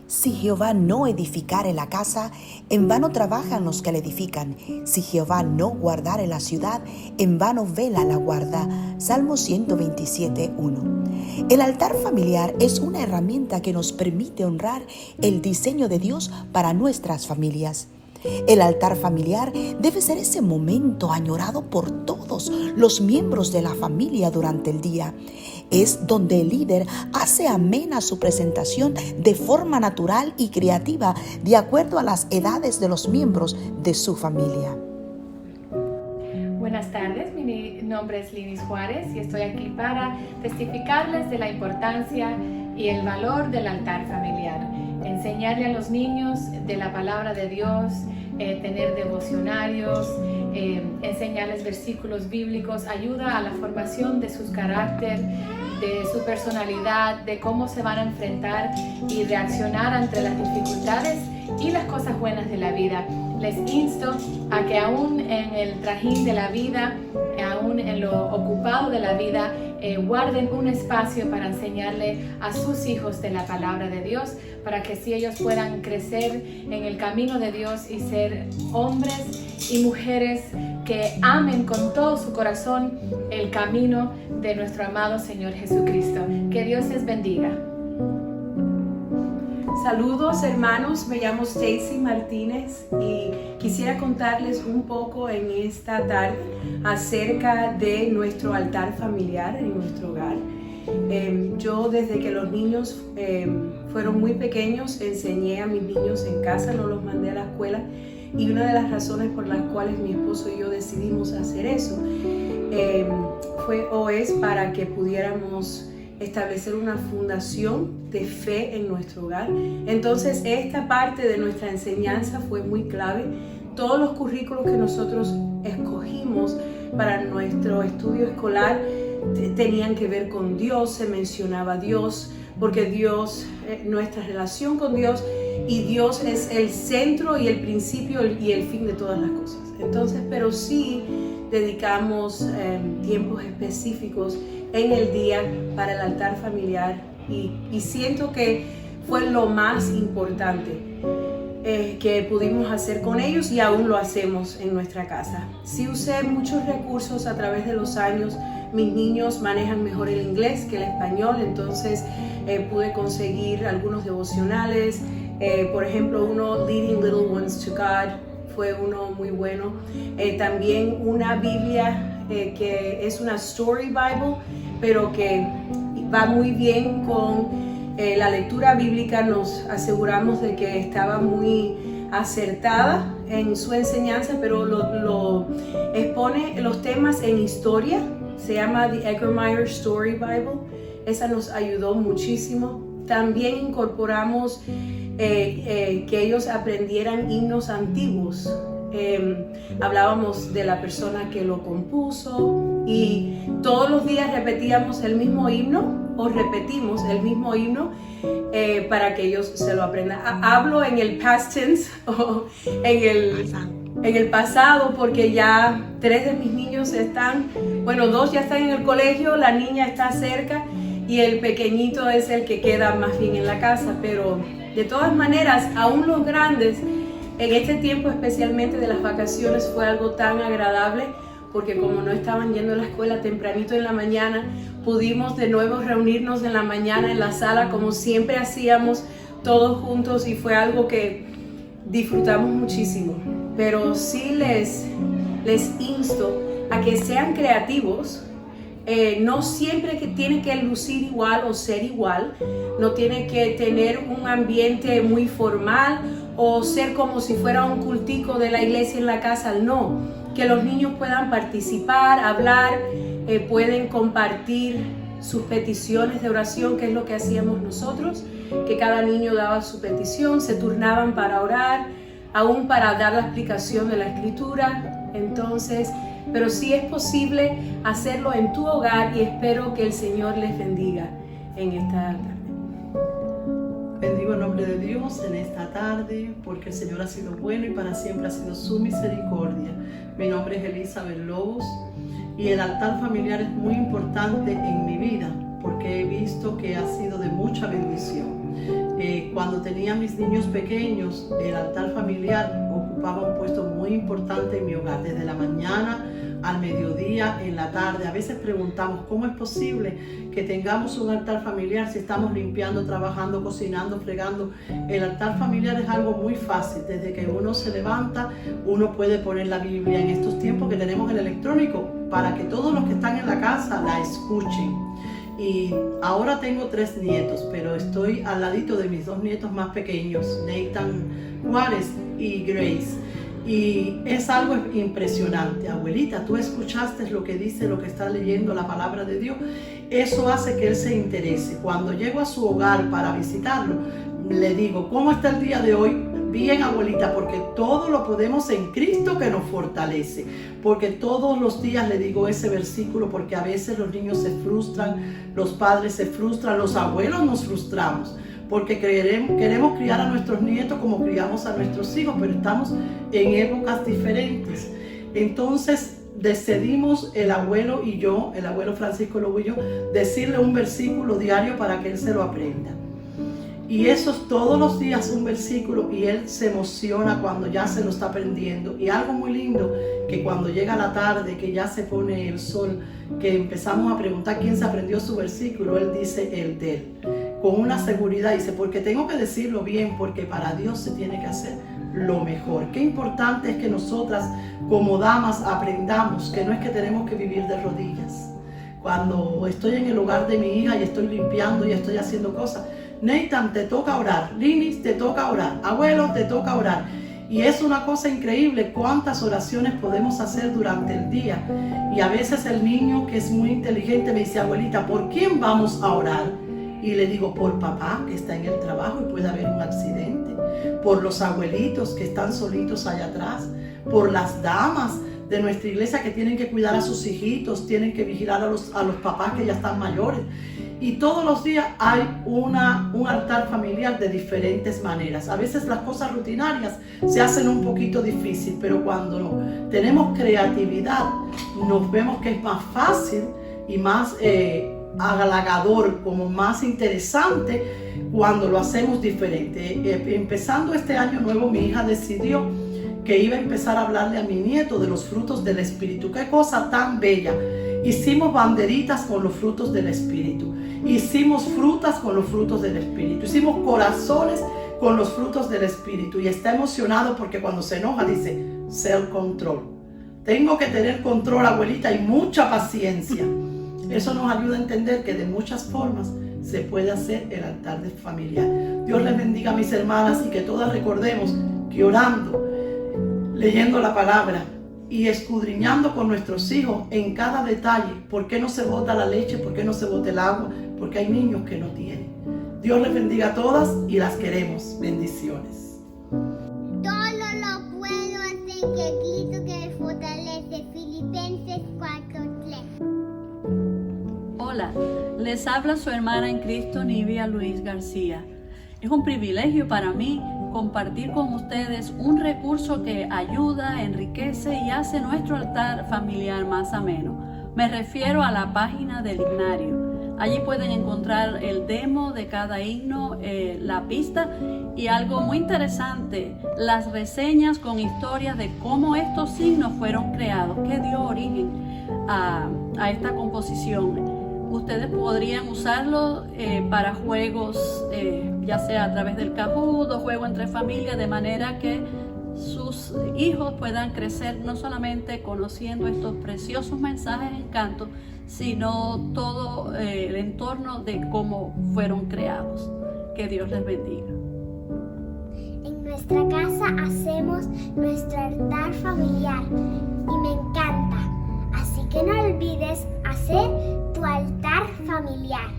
Si Jehová no edificare la casa, en vano trabajan los que la edifican. Si Jehová no guardare la ciudad, en vano vela la guarda. Salmo 127:1. El altar familiar es una herramienta que nos permite honrar el diseño de Dios para nuestras familias. El altar familiar debe ser ese momento añorado por todos los miembros de la familia durante el día. Es donde el líder hace amena su presentación de forma natural y creativa, de acuerdo a las edades de los miembros de su familia. Buenas tardes, mi nombre es Linis Juárez y estoy aquí para testificarles de la importancia y el valor del altar familiar. Enseñarle a los niños de la palabra de Dios, tener devocionarios, enseñarles versículos bíblicos, ayuda a la formación de su carácter, de su personalidad, de cómo se van a enfrentar y reaccionar ante las dificultades y las cosas buenas de la vida. Les insto a que aún en el trajín de la vida, aún en lo ocupado de la vida, guarden un espacio para enseñarle a sus hijos de la palabra de Dios, para que así ellos puedan crecer en el camino de Dios y ser hombres y mujeres que amen con todo su corazón el camino de nuestro amado Señor Jesucristo. Que Dios les bendiga. Saludos hermanos, me llamo Stacy Martínez y quisiera contarles un poco en esta tarde acerca de nuestro altar familiar en nuestro hogar. Yo desde que los niños fueron muy pequeños enseñé a mis niños en casa, no los mandé a la escuela, y una de las razones por las cuales mi esposo y yo decidimos hacer eso es para que pudiéramos establecer una fundación de fe en nuestro hogar. Entonces esta parte de nuestra enseñanza fue muy clave. Todos los currículos que nosotros escogimos para nuestro estudio escolar tenían que ver con Dios, se mencionaba a Dios, porque Dios, nuestra relación con Dios, y Dios es el centro y el principio y el fin de todas las cosas. Entonces, pero sí dedicamos tiempos específicos en el día para el altar familiar y siento que fue lo más importante que pudimos hacer con ellos y aún lo hacemos en nuestra casa. Sí usé muchos recursos a través de los años. Mis niños manejan mejor el inglés que el español, entonces pude conseguir algunos devocionales. Por ejemplo, uno, Leading Little Ones to God, fue uno muy bueno. También una Biblia que es una Story Bible, pero que va muy bien con la lectura bíblica. Nos aseguramos de que estaba muy acertada en su enseñanza, pero lo expone los temas en historia. Se llama The Eggermeyer Story Bible. Esa nos ayudó muchísimo. También incorporamos que ellos aprendieran himnos antiguos. Hablábamos de la persona que lo compuso y todos los días repetíamos el mismo himno o repetimos el mismo himno para que ellos se lo aprendan. Hablo en el past tense o en el pasado porque ya 3 de mis niños están, bueno, 2 ya están en el colegio, la niña está cerca y el pequeñito es el que queda más bien en la casa, pero de todas maneras, aún los grandes, en este tiempo especialmente de las vacaciones, fue algo tan agradable porque como no estaban yendo a la escuela tempranito en la mañana, pudimos de nuevo reunirnos en la mañana en la sala como siempre hacíamos todos juntos y fue algo que disfrutamos muchísimo. Pero sí les insto a que sean creativos. No siempre que tiene que lucir igual o ser igual, no tiene que tener un ambiente muy formal o ser como si fuera un cultico de la iglesia en la casa, no, que los niños puedan participar, hablar, pueden compartir sus peticiones de oración, que es lo que hacíamos nosotros, que cada niño daba su petición, se turnaban para orar, aún para dar la explicación de la escritura. Entonces, pero sí es posible hacerlo en tu hogar y espero que el Señor les bendiga en esta tarde. Bendigo el nombre de Dios en esta tarde porque el Señor ha sido bueno y para siempre ha sido su misericordia. Mi nombre es Elizabeth Lobos y el altar familiar es muy importante en mi vida porque he visto que ha sido de mucha bendición. cuando tenía mis niños pequeños, el altar familiar ocupaba un puesto muy importante en mi hogar, desde la mañana al mediodía, en la tarde. A veces preguntamos cómo es posible que tengamos un altar familiar si estamos limpiando, trabajando, cocinando, fregando. El altar familiar es algo muy fácil. Desde que uno se levanta, uno puede poner la Biblia en estos tiempos que tenemos el electrónico para que todos los que están en la casa la escuchen. Y ahora tengo 3 nietos, pero estoy al ladito de mis 2 nietos más pequeños, Nathan Juárez y Grace. Y es algo impresionante. Abuelita, tú escuchaste lo que dice, lo que está leyendo la palabra de Dios. Eso hace que él se interese. Cuando llego a su hogar para visitarlo, le digo, ¿cómo está el día de hoy? Bien, abuelita, porque todo lo podemos en Cristo que nos fortalece. Porque todos los días le digo ese versículo, porque a veces los niños se frustran, los padres se frustran, los abuelos nos frustramos. Porque queremos criar a nuestros nietos como criamos a nuestros hijos, pero estamos en épocas diferentes. Entonces decidimos el abuelo y yo, el abuelo Francisco Lobo y yo, decirle un versículo diario para que él se lo aprenda. Y eso es todos los días un versículo y él se emociona cuando ya se lo está aprendiendo. Y algo muy lindo, que cuando llega la tarde, que ya se pone el sol, que empezamos a preguntar quién se aprendió su versículo, él dice el de él. Con una seguridad, dice, porque tengo que decirlo bien, porque para Dios se tiene que hacer lo mejor. Qué importante es que nosotras como damas aprendamos que no es que tenemos que vivir de rodillas. Cuando estoy en el hogar de mi hija y estoy limpiando y estoy haciendo cosas, Nathan, te toca orar, Linis, te toca orar, abuelo, te toca orar. Y es una cosa increíble cuántas oraciones podemos hacer durante el día. Y a veces el niño, que es muy inteligente, me dice, abuelita, ¿por quién vamos a orar? Y le digo, por papá, que está en el trabajo y puede haber un accidente, por los abuelitos que están solitos allá atrás, por las damas de nuestra iglesia que tienen que cuidar a sus hijitos, tienen que vigilar a los papás que ya están mayores. Y todos los días hay un altar familiar de diferentes maneras. A veces las cosas rutinarias se hacen un poquito difícil, pero cuando tenemos creatividad, nos vemos que es más fácil y más halagador, como más interesante cuando lo hacemos diferente. Empezando este año nuevo, mi hija decidió que iba a empezar a hablarle a mi nieto de los frutos del Espíritu. ¡Qué cosa tan bella! Hicimos banderitas con los frutos del Espíritu. Hicimos frutas con los frutos del Espíritu. Hicimos corazones con los frutos del Espíritu. Y está emocionado porque cuando se enoja dice, self-control. Tengo que tener control, abuelita, y mucha paciencia. Eso nos ayuda a entender que de muchas formas se puede hacer el altar de familiar. Dios les bendiga a mis hermanas y que todas recordemos que orando, leyendo la palabra y escudriñando con nuestros hijos en cada detalle, ¿por qué no se bota la leche? ¿Por qué no se bota el agua? Porque hay niños que no tienen. Dios les bendiga a todas y las queremos. Bendiciones. Todo lo puedo hacer que Cristo que me fortalece. Filipenses 4:3. Hola, les habla su hermana en Cristo, Nivia Luis García. Es un privilegio para mí compartir con ustedes un recurso que ayuda, enriquece y hace nuestro altar familiar más ameno. Me refiero a la página del himnario. Allí pueden encontrar el demo de cada himno, la pista y algo muy interesante, las reseñas con historias de cómo estos himnos fueron creados, qué dio origen a esta composición. Ustedes podrían usarlo para juegos, ya sea a través del Kahoot o juego entre familias, de manera que sus hijos puedan crecer no solamente conociendo estos preciosos mensajes en canto, sino todo el entorno de cómo fueron creados. Que Dios les bendiga. En nuestra casa hacemos nuestro altar familiar y me encanta. Así que no olvides hacer tu altar familiar.